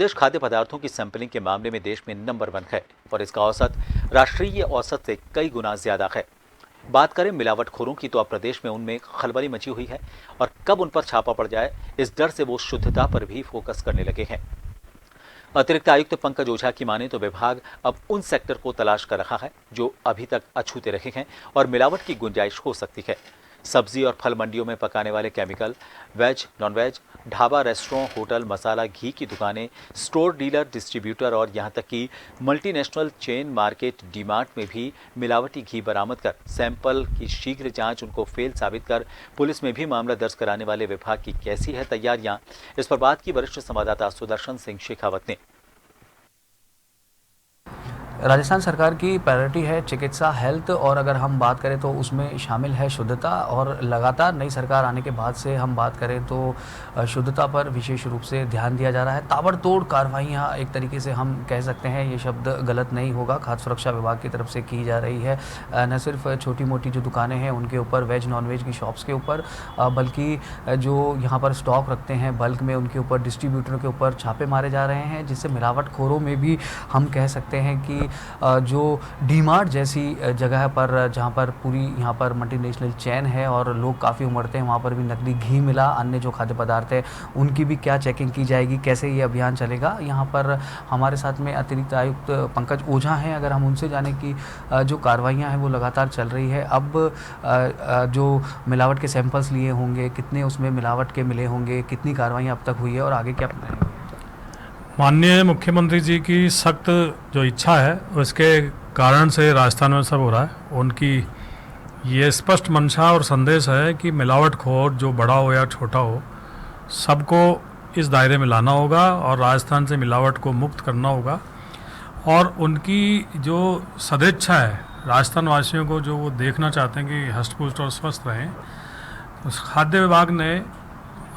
देश खाद्य पदार्थों की सैंपलिंग के मामले में देश में नंबर 1 है और इसका औसत राष्ट्रीय औसत से कई गुना ज्यादा है। बात करें मिलावटखोरों की तो अब प्रदेश में उनमें खलबली मची हुई है और कब उन पर छापा पड़ जाए इस डर से वो शुद्धता पर भी फोकस करने लगे हैं। अतिरिक्त आयुक्त पंकज ओझा की माने तो विभाग अब उन सेक्टर को तलाश कर रहा है जो अभी तक अछूते रहे हैं और मिलावट की गुंजाइश हो सकती है। सब्जी और फल मंडियों में पकाने वाले chemical, veg, non veg, dhaba, restaurant, hotel, masala, घी की दुकानें, स्टोर डीलर, डिस्ट्रीब्यूटर और यहां तक कि मल्टीनेशनल चेन मार्केट डीमार्ट में भी मिलावटी घी बरामद कर सैंपल की शीघ्र जांच उनको फेल साबित कर पुलिस में भी मामला दर्ज कराने वाले विभाग की कैसी है तैयारियां, इस पर बात की वरिष्ठ संवाददाता सुदर्शन सिंह शेखावत ने। राजस्थान सरकार की प्रायोरिटी है चिकित्सा, हेल्थ, और अगर हम बात करें तो उसमें शामिल है शुद्धता। और लगातार नई सरकार आने के बाद से हम बात करें तो शुद्धता पर विशेष रूप से ध्यान दिया जा रहा है। ताबड़तोड़ कार्रवाइयाँ एक तरीके से हम कह सकते हैं, ये शब्द गलत नहीं होगा, खाद्य सुरक्षा विभाग की तरफ से की जा रही है। न सिर्फ छोटी मोटी जो दुकानें हैं उनके ऊपर, वेज नॉन वेज की शॉप्स के ऊपर, बल्कि जो यहाँ पर स्टॉक रखते हैं बल्क में उनके ऊपर, डिस्ट्रीब्यूटरों के ऊपर छापे मारे जा रहे हैं, जिससे मिलावटखोरों में भी हम कह सकते हैं कि जो डीमार्ट जैसी जगह पर, जहाँ पर पूरी यहाँ पर मल्टीनेशनल चेन है और लोग काफ़ी उमड़ते हैं, वहाँ पर भी नकली घी मिला, अन्य जो खाद्य पदार्थ है उनकी भी क्या चेकिंग की जाएगी, कैसे ये अभियान चलेगा। यहाँ पर हमारे साथ में अतिरिक्त आयुक्त पंकज ओझा हैं, अगर हम उनसे जाने की जो कार्रवाइयाँ हैं वो लगातार चल रही है। अब जो मिलावट के सैंपल्स लिए होंगे, कितने उसमें मिलावट के मिले होंगे, कितनी कार्रवाइयाँ अब तक हुई है और आगे क्या अपनाएंगे। माननीय मुख्यमंत्री जी की सख्त जो इच्छा है उसके कारण से राजस्थान में सब हो रहा है। उनकी ये स्पष्ट मंशा और संदेश है कि मिलावटखोर जो बड़ा हो या छोटा हो, सबको इस दायरे में लाना होगा और राजस्थान से मिलावट को मुक्त करना होगा। और उनकी जो सदिच्छा है राजस्थान वासियों को, जो वो देखना चाहते हैं कि हष्ट-पुष्ट और स्वस्थ रहें, उस खाद्य विभाग ने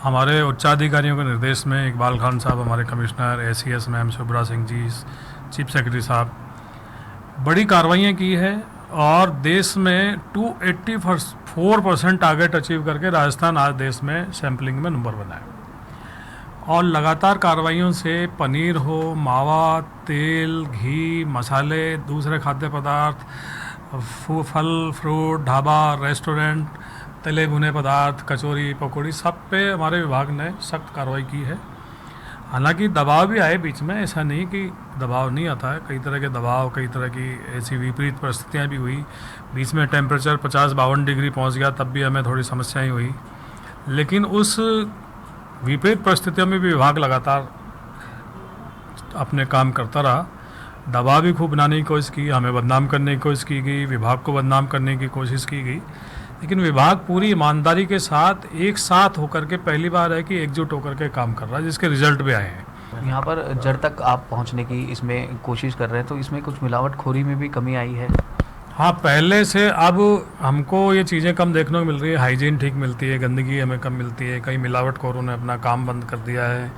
हमारे उच्चाधिकारियों के निर्देश में, इकबाल खान साहब हमारे commissioner, ACS ma'am Shubhra Singh ji, chief secretary साहब, बड़ी कार्रवाइयाँ की है और देश में 284% टारगेट अचीव करके राजस्थान आज देश में सैम्पलिंग में नंबर 1 है। और लगातार कार्रवाइयों से पनीर हो, मावा, तेल, घी, मसाले, दूसरे खाद्य पदार्थ, फल, फ्रूट, ढाबा, रेस्टोरेंट, तले भुने पदार्थ, कचौरी, पकौड़ी, सब पे हमारे विभाग ने सख्त कार्रवाई की है। हालांकि दबाव भी आए बीच में, ऐसा नहीं कि दबाव नहीं आता है, कई तरह के दबाव, कई तरह की ऐसी विपरीत परिस्थितियां भी हुई। बीच में टेम्परेचर 50-52 डिग्री पहुंच गया, तब भी हमें थोड़ी समस्याएं हुई। लेकिन उस विपरीत परिस्थितियों में भी विभाग लगातार अपने काम करता रहा। दबाव भी खूब बनाने की कोशिश की, हमें बदनाम करने की कोशिश की गई, विभाग को बदनाम करने की कोशिश की गई, लेकिन विभाग पूरी ईमानदारी के साथ एक साथ होकर के पहली बार है कि एकजुट होकर के काम कर रहा है, जिसके रिजल्ट भी आए हैं। यहाँ पर जड़ तक आप पहुँचने की इसमें कोशिश कर रहे हैं, तो इसमें कुछ मिलावटखोरी में भी कमी आई है। हाँ, पहले से अब हमको ये चीज़ें कम देखने को मिल रही है, हाइजीन ठीक मिलती है, गंदगी हमें कम मिलती है, कई मिलावटखोरों ने अपना काम बंद कर दिया है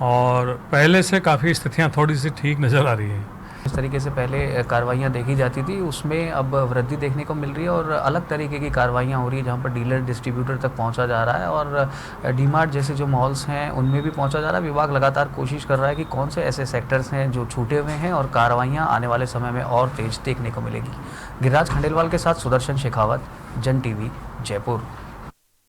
और पहले से काफ़ी स्थितियाँ थोड़ी सी ठीक नज़र आ रही हैं। इस तरीके से पहले कार्रवाइयाँ देखी जाती थी, उसमें अब वृद्धि देखने को मिल रही है और अलग तरीके की कार्रवाइयाँ हो रही है, जहाँ पर डीलर, डिस्ट्रीब्यूटर तक पहुँचा जा रहा है और डीमार्ट जैसे जो मॉल्स हैं उनमें भी पहुँचा जा रहा है। विभाग लगातार कोशिश कर रहा है कि कौन से ऐसे सेक्टर्स हैं जो छूटे हुए हैं और कार्रवाइयाँ आने वाले समय में और तेज देखने को मिलेगी। गिरिराज खंडेलवाल के साथ सुदर्शन शेखावत, जन टीवी, जयपुर।